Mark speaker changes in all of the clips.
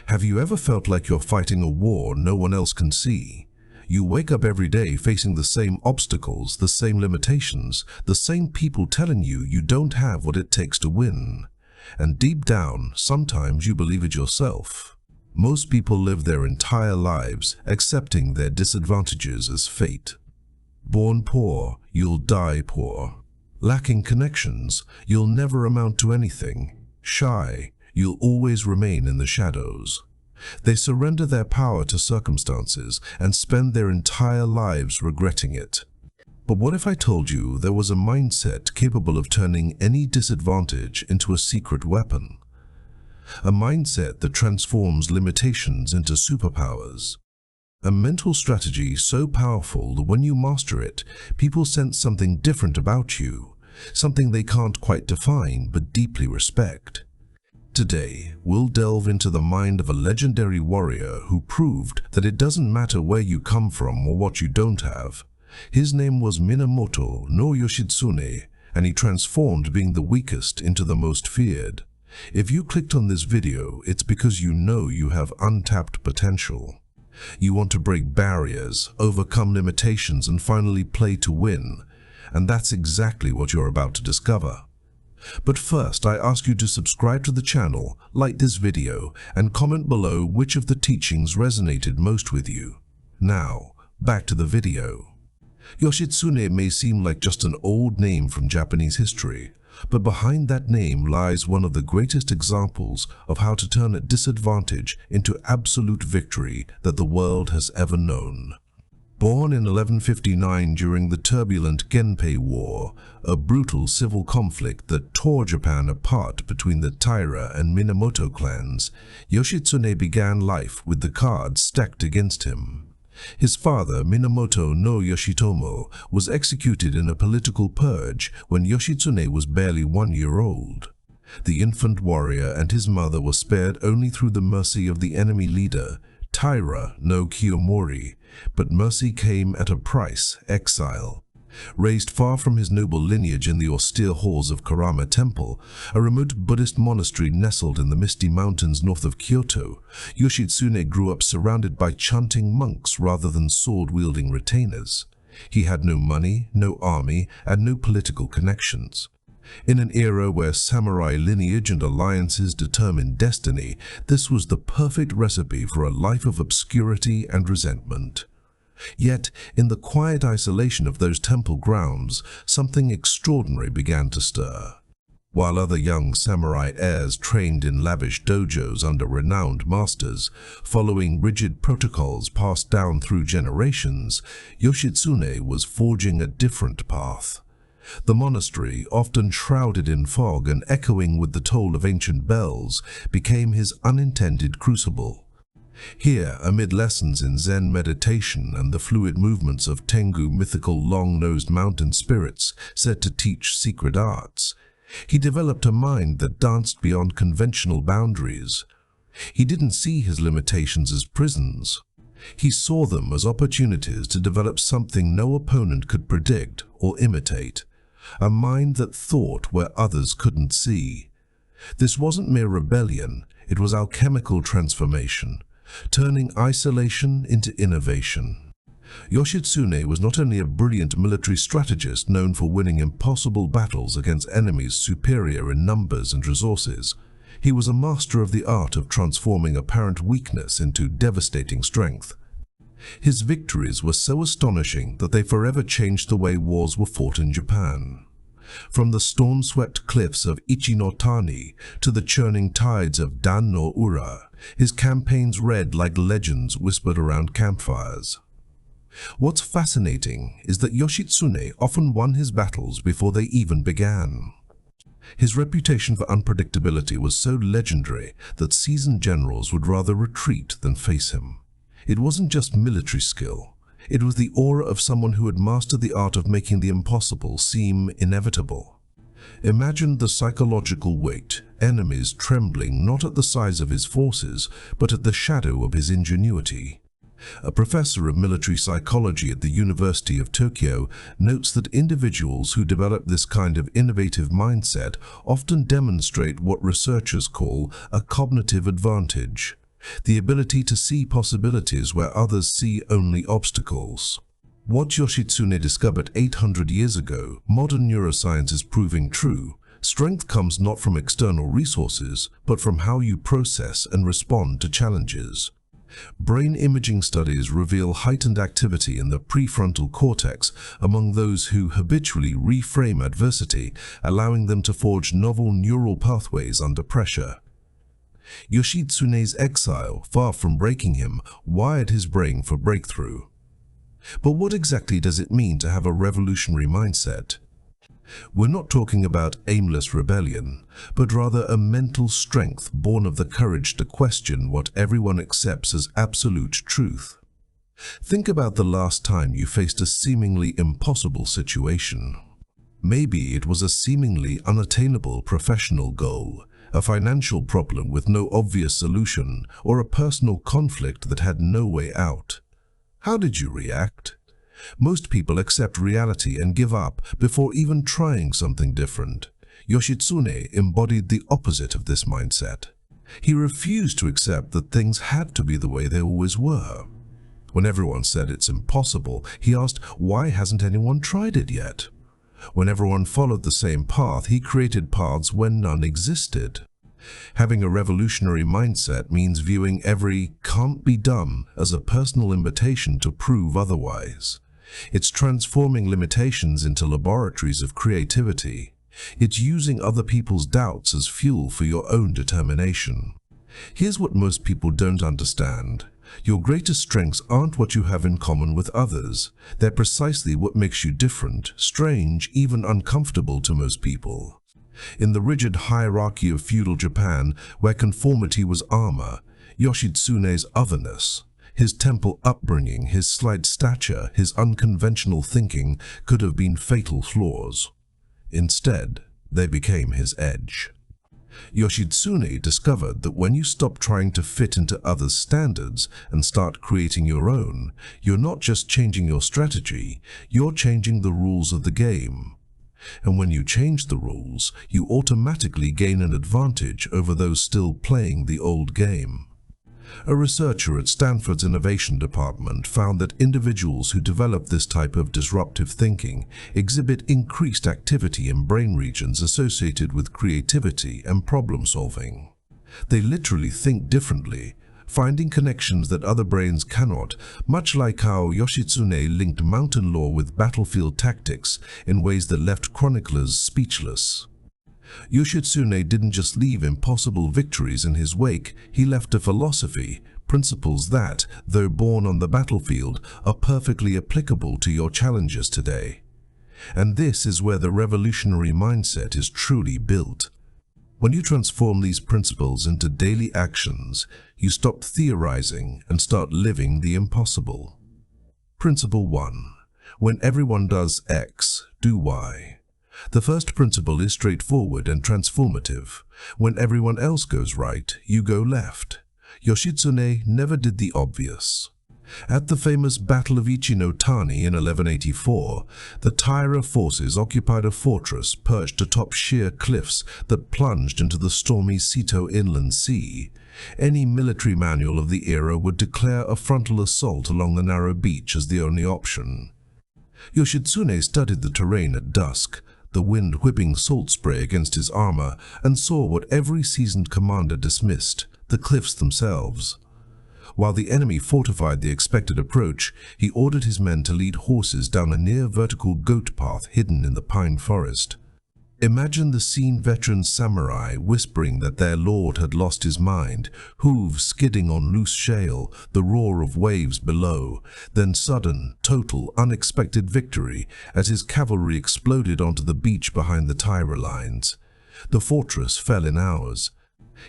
Speaker 1: Have you ever felt like you're fighting a war no one else can see? You wake up every day facing the same obstacles, the same limitations, the same people telling you you don't have what it takes to win. And deep down, sometimes you believe it yourself. Most people live their entire lives accepting their disadvantages as fate. Born poor, you'll die poor. Lacking connections, you'll never amount to anything. Shy, you'll always remain in the shadows. They surrender their power to circumstances and spend their entire lives regretting it. But what if I told you there was a mindset capable of turning any disadvantage into a secret weapon? A mindset that transforms limitations into superpowers. A mental strategy so powerful that when you master it, people sense something different about you, something they can't quite define but deeply respect. Today, we'll delve into the mind of a legendary warrior who proved that it doesn't matter where you come from or what you don't have. His name was Minamoto no Yoshitsune, and he transformed being the weakest into the most feared. If you clicked on this video, it's because you know you have untapped potential. You want to break barriers, overcome limitations, and finally play to win. And that's exactly what you're about to discover. But first, I ask you to subscribe to the channel, like this video, and comment below which of the teachings resonated most with you. Now, back to the video. Yoshitsune may seem like just an old name from Japanese history, but behind that name lies one of the greatest examples of how to turn a disadvantage into absolute victory that the world has ever known. Born in 1159 during the turbulent Genpei War, a brutal civil conflict that tore Japan apart between the Taira and Minamoto clans, Yoshitsune began life with the cards stacked against him. His father, Minamoto no Yoshitomo, was executed in a political purge when Yoshitsune was barely 1 year old. The infant warrior and his mother were spared only through the mercy of the enemy leader, Taira no Kiyomori, but mercy came at a price: exile. Raised far from his noble lineage in the austere halls of Karama Temple, a remote Buddhist monastery nestled in the misty mountains north of Kyoto, Yoshitsune grew up surrounded by chanting monks rather than sword-wielding retainers. He had no money, no army, and no political connections. In an era where samurai lineage and alliances determined destiny, this was the perfect recipe for a life of obscurity and resentment. Yet, in the quiet isolation of those temple grounds, something extraordinary began to stir. While other young samurai heirs trained in lavish dojos under renowned masters, following rigid protocols passed down through generations, Yoshitsune was forging a different path. The monastery, often shrouded in fog and echoing with the toll of ancient bells, became his unintended crucible. Here, amid lessons in Zen meditation and the fluid movements of Tengu, mythical long-nosed mountain spirits said to teach secret arts, he developed a mind that danced beyond conventional boundaries. He didn't see his limitations as prisons. He saw them as opportunities to develop something no opponent could predict or imitate. A mind that thought where others couldn't see. This wasn't mere rebellion, it was alchemical transformation, turning isolation into innovation. Yoshitsune was not only a brilliant military strategist known for winning impossible battles against enemies superior in numbers and resources, he was a master of the art of transforming apparent weakness into devastating strength. His victories were so astonishing that they forever changed the way wars were fought in Japan. From the storm-swept cliffs of Ichinotani to the churning tides of Dan no Ura, his campaigns read like legends whispered around campfires. What's fascinating is that Yoshitsune often won his battles before they even began. His reputation for unpredictability was so legendary that seasoned generals would rather retreat than face him. It wasn't just military skill. It was the aura of someone who had mastered the art of making the impossible seem inevitable. Imagine the psychological weight, enemies trembling not at the size of his forces, but at the shadow of his ingenuity. A professor of military psychology at the University of Tokyo notes that individuals who develop this kind of innovative mindset often demonstrate what researchers call a cognitive advantage. the ability to see possibilities where others see only obstacles. What Yoshitsune discovered 800 years ago, modern neuroscience is proving true. Strength comes not from external resources, but from how you process and respond to challenges. Brain imaging studies reveal heightened activity in the prefrontal cortex among those who habitually reframe adversity, allowing them to forge novel neural pathways under pressure. Yoshitsune's exile, far from breaking him, wired his brain for breakthrough. But what exactly does it mean to have a revolutionary mindset? We're not talking about aimless rebellion, but rather a mental strength born of the courage to question what everyone accepts as absolute truth. Think about the last time you faced a seemingly impossible situation. Maybe it was a seemingly unattainable professional goal, a financial problem with no obvious solution, or a personal conflict that had no way out. How did you react? Most people accept reality and give up before even trying something different. Yoshitsune embodied the opposite of this mindset. He refused to accept that things had to be the way they always were. When everyone said it's impossible, he asked, why hasn't anyone tried it yet? When everyone followed the same path, he created paths when none existed. Having a revolutionary mindset means viewing every "can't be done" as a personal invitation to prove otherwise. It's transforming limitations into laboratories of creativity. It's using other people's doubts as fuel for your own determination. Here's what most people don't understand. Your greatest strengths aren't what you have in common with others. They're precisely what makes you different, strange, even uncomfortable to most people. In the rigid hierarchy of feudal Japan, where conformity was armor, Yoshitsune's otherness, his temple upbringing, his slight stature, his unconventional thinking could have been fatal flaws. Instead, they became his edge. Yoshitsune discovered that when you stop trying to fit into others' standards and start creating your own, you're not just changing your strategy, you're changing the rules of the game. And when you change the rules, you automatically gain an advantage over those still playing the old game. A researcher at Stanford's Innovation Department found that individuals who develop this type of disruptive thinking exhibit increased activity in brain regions associated with creativity and problem solving. They literally think differently, finding connections that other brains cannot, much like how Yoshitsune linked mountain lore with battlefield tactics in ways that left chroniclers speechless. Yoshitsune didn't just leave impossible victories in his wake, he left a philosophy, principles that, though born on the battlefield, are perfectly applicable to your challenges today. And this is where the revolutionary mindset is truly built. When you transform these principles into daily actions, you stop theorizing and start living the impossible. Principle 1. When everyone does X, do Y. The first principle is straightforward and transformative. When everyone else goes right, you go left. Yoshitsune never did the obvious. At the famous Battle of Ichi-no-Tani in 1184, the Taira forces occupied a fortress perched atop sheer cliffs that plunged into the stormy Seto Inland Sea. Any military manual of the era would declare a frontal assault along the narrow beach as the only option. Yoshitsune studied the terrain at dusk, the wind whipping salt spray against his armor, and saw what every seasoned commander dismissed, the cliffs themselves. While the enemy fortified the expected approach, he ordered his men to lead horses down a near-vertical goat path hidden in the pine forest. Imagine the scene: veteran samurai whispering that their lord had lost his mind, hooves skidding on loose shale, the roar of waves below, then sudden, total, unexpected victory as his cavalry exploded onto the beach behind the Taira lines. The fortress fell in hours.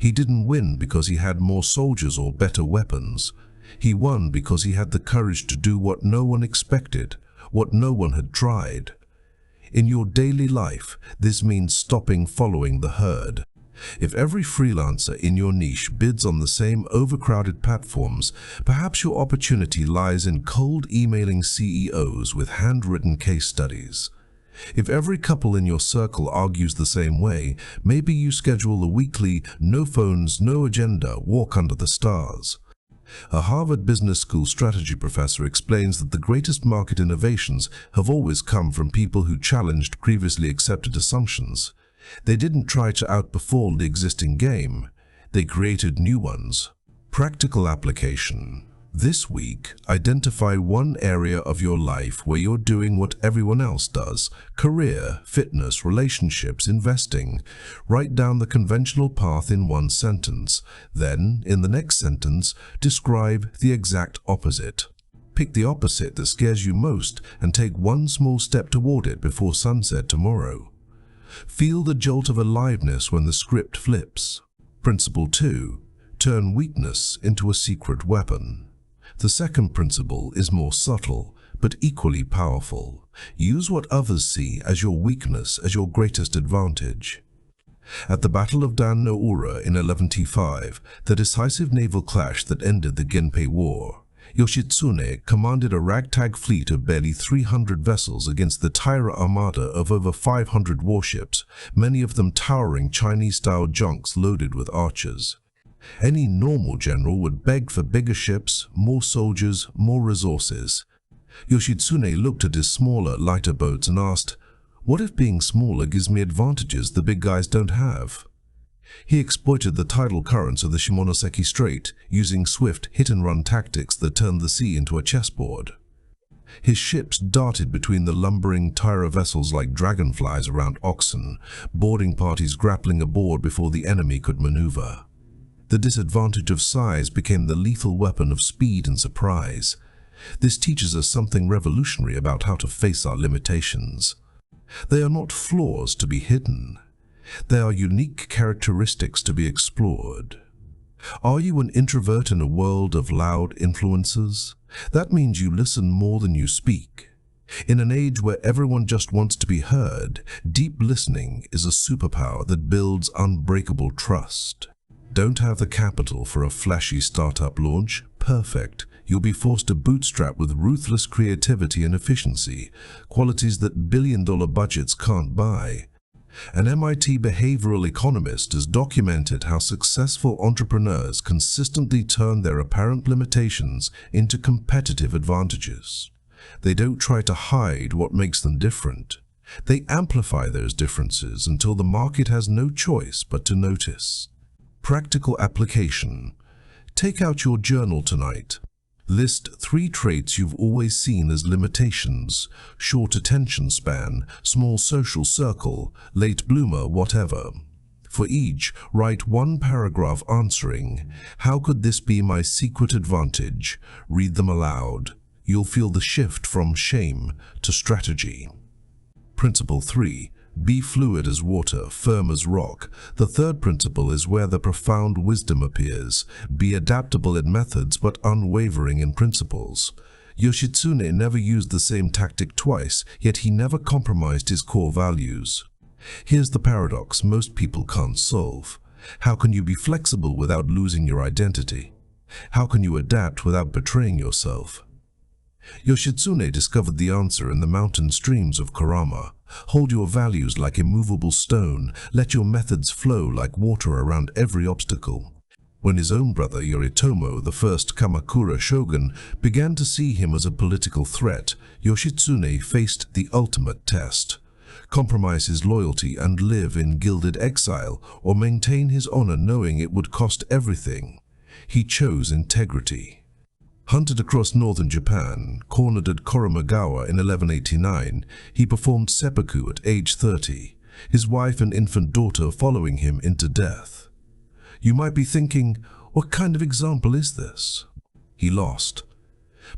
Speaker 1: He didn't win because he had more soldiers or better weapons. He won because he had the courage to do what no one expected, what no one had tried. In your daily life, this means stopping following the herd. If every freelancer in your niche bids on the same overcrowded platforms, perhaps your opportunity lies in cold emailing CEOs with handwritten case studies. If every couple in your circle argues the same way, maybe you schedule a weekly, no phones, no agenda walk under the stars. A Harvard Business School strategy professor explains that the greatest market innovations have always come from people who challenged previously accepted assumptions. They didn't try to outperform the existing game. They created new ones. Practical application. This week, identify one area of your life where you're doing what everyone else does: career, fitness, relationships, investing. Write down the conventional path in one sentence. Then, in the next sentence, describe the exact opposite. Pick the opposite that scares you most and take one small step toward it before sunset tomorrow. Feel the jolt of aliveness when the script flips. Principle 2. Turn weakness into a secret weapon. The second principle is more subtle, but equally powerful. Use what others see as your weakness as your greatest advantage. At the Battle of Dan no Ura in 1105, the decisive naval clash that ended the Genpei War, Yoshitsune commanded a ragtag fleet of barely 300 vessels against the Taira armada of over 500 warships, many of them towering Chinese-style junks loaded with archers. Any normal general would beg for bigger ships, more soldiers, more resources. Yoshitsune looked at his smaller, lighter boats and asked, "What if being smaller gives me advantages the big guys don't have?" He exploited the tidal currents of the Shimonoseki Strait, using swift hit-and-run tactics that turned the sea into a chessboard. His ships darted between the lumbering Taira vessels like dragonflies around oxen, boarding parties grappling aboard before the enemy could maneuver. The disadvantage of size became the lethal weapon of speed and surprise. This teaches us something revolutionary about how to face our limitations. They are not flaws to be hidden. They are unique characteristics to be explored. Are you an introvert in a world of loud influences? That means you listen more than you speak. In an age where everyone just wants to be heard, deep listening is a superpower that builds unbreakable trust. Don't have the capital for a flashy startup launch? Perfect. You'll be forced to bootstrap with ruthless creativity and efficiency, qualities that billion-dollar budgets can't buy. An MIT behavioral economist has documented how successful entrepreneurs consistently turn their apparent limitations into competitive advantages. They don't try to hide what makes them different. They amplify those differences until the market has no choice but to notice. Practical application. Take out your journal tonight. List 3 traits you've always seen as limitations: short attention span, small social circle, late bloomer, whatever. For each, write one paragraph answering, "How could this be my secret advantage?" Read them aloud. You'll feel the shift from shame to strategy. Principle 3. Be fluid as water, firm as rock. The third principle is where the profound wisdom appears. Be adaptable in methods but unwavering in principles. Yoshitsune never used the same tactic twice, yet he never compromised his core values. Here's the paradox most people can't solve. How can you be flexible without losing your identity? How can you adapt without betraying yourself? Yoshitsune discovered the answer in the mountain streams of Kurama. Hold your values like immovable stone. Let your methods flow like water around every obstacle. When his own brother Yoritomo, the first Kamakura shogun, began to see him as a political threat, Yoshitsune faced the ultimate test. Compromise his loyalty and live in gilded exile, or maintain his honor knowing it would cost everything. He chose integrity. Hunted across northern Japan, cornered at Koromagawa in 1189, he performed seppuku at age 30, his wife and infant daughter following him into death. You might be thinking, what kind of example is this? He lost.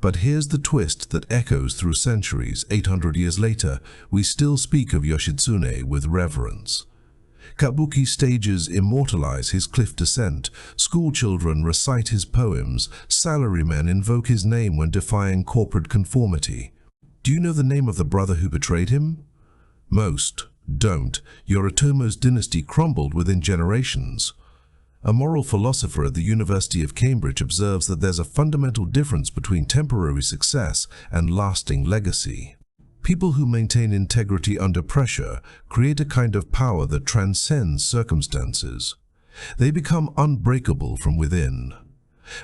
Speaker 1: But here's the twist that echoes through centuries. 800 years later, we still speak of Yoshitsune with reverence. Kabuki stages immortalize his cliff descent, schoolchildren recite his poems, salarymen invoke his name when defying corporate conformity. Do you know the name of the brother who betrayed him? Most don't. Yoritomo's dynasty crumbled within generations. A moral philosopher at the University of Cambridge observes that there's a fundamental difference between temporary success and lasting legacy. People who maintain integrity under pressure create a kind of power that transcends circumstances. They become unbreakable from within.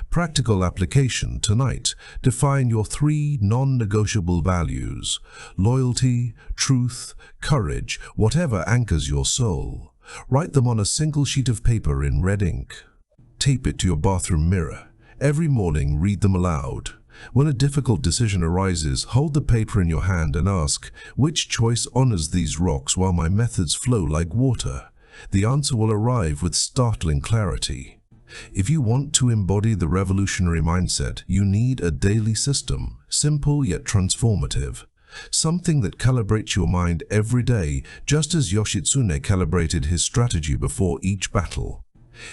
Speaker 1: Practical application tonight. Define your 3 non-negotiable values: loyalty, truth, courage, whatever anchors your soul. Write them on a single sheet of paper in red ink. Tape it to your bathroom mirror. Every morning, read them aloud. When a difficult decision arises, hold the paper in your hand and ask, which choice honors these rocks while my methods flow like water? The answer will arrive with startling clarity. If you want to embody the revolutionary mindset, you need a daily system, simple yet transformative. Something that calibrates your mind every day, just as Yoshitsune calibrated his strategy before each battle.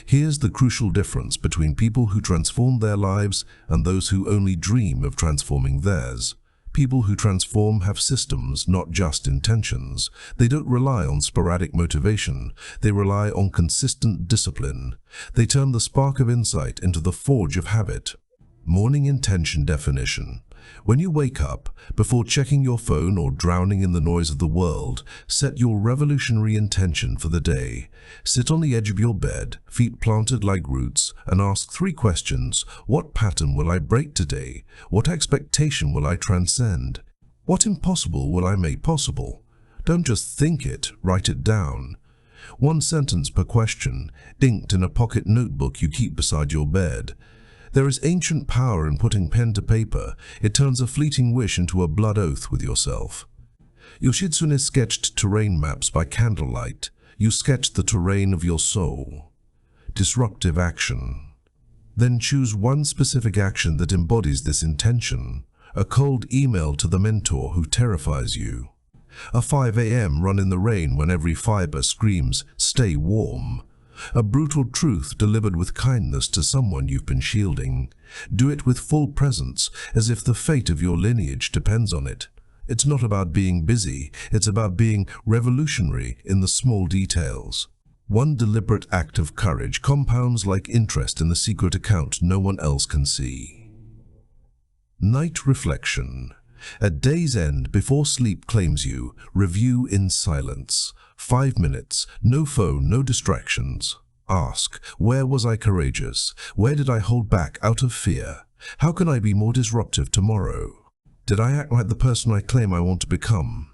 Speaker 1: Here's the crucial difference between people who transform their lives and those who only dream of transforming theirs. People who transform have systems, not just intentions. They don't rely on sporadic motivation. They rely on consistent discipline. They turn the spark of insight into the forge of habit. Morning intention definition. When you wake up, before checking your phone or drowning in the noise of the world, set your revolutionary intention for the day. Sit on the edge of your bed, feet planted like roots, and ask 3 questions. What pattern will I break today? What expectation will I transcend? What impossible will I make possible? Don't just think it, write it down. 1 sentence per question, inked in a pocket notebook you keep beside your bed. There is ancient power in putting pen to paper. It turns a fleeting wish into a blood oath with yourself. Yoshitsune sketched terrain maps by candlelight. You sketch the terrain of your soul. Disruptive action. Then choose 1 specific action that embodies this intention. A cold email to the mentor who terrifies you. A 5 a.m. run in the rain when every fiber screams, "Stay warm." A brutal truth delivered with kindness to someone you've been shielding. Do it with full presence, as if the fate of your lineage depends on it. It's not about being busy, it's about being revolutionary in the small details. 1 deliberate act of courage compounds like interest in the secret account no one else can see. Night reflection. At day's end, before sleep claims you, review in silence. 5 minutes, no phone, no distractions. Ask, where was I courageous? Where did I hold back out of fear? How can I be more disruptive tomorrow? Did I act like the person I claim I want to become?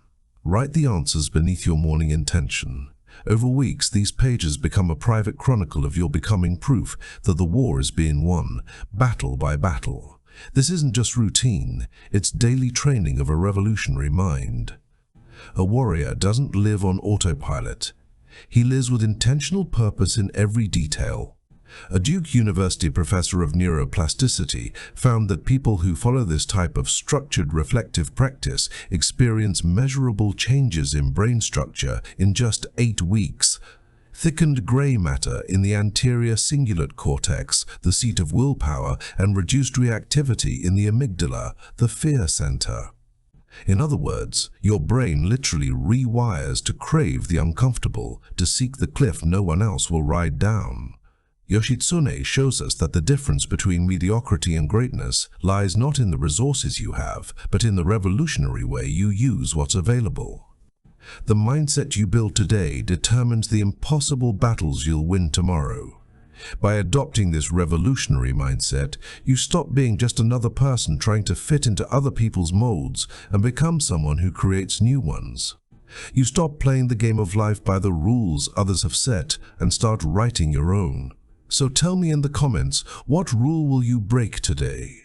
Speaker 1: Write the answers beneath your morning intention. Over weeks, these pages become a private chronicle of your becoming, proof that the war is being won, battle by battle. This isn't just routine, it's daily training of a revolutionary mind. A warrior doesn't live on autopilot. He lives with intentional purpose in every detail. A Duke University professor of neuroplasticity found that people who follow this type of structured reflective practice experience measurable changes in brain structure in just 8 weeks. Thickened gray matter in the anterior cingulate cortex, the seat of willpower, and reduced reactivity in the amygdala, the fear center. In other words, your brain literally rewires to crave the uncomfortable, to seek the cliff no one else will ride down. Yoshitsune shows us that the difference between mediocrity and greatness lies not in the resources you have, but in the revolutionary way you use what's available. The mindset you build today determines the impossible battles you'll win tomorrow. By adopting this revolutionary mindset, you stop being just another person trying to fit into other people's molds and become someone who creates new ones. You stop playing the game of life by the rules others have set and start writing your own. So tell me in the comments, what rule will you break today?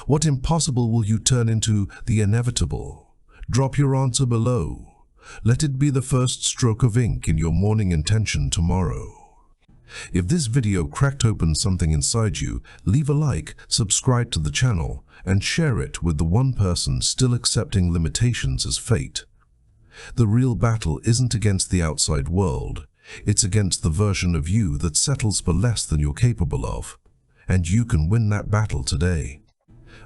Speaker 1: What impossible will you turn into the inevitable? Drop your answer below. Let it be the first stroke of ink in your morning intention tomorrow. If this video cracked open something inside you, leave a like, subscribe to the channel, and share it with the one person still accepting limitations as fate. The real battle isn't against the outside world. It's against the version of you that settles for less than you're capable of. And you can win that battle today.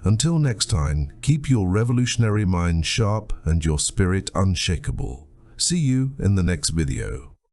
Speaker 1: Until next time, keep your revolutionary mind sharp and your spirit unshakable. See you in the next video.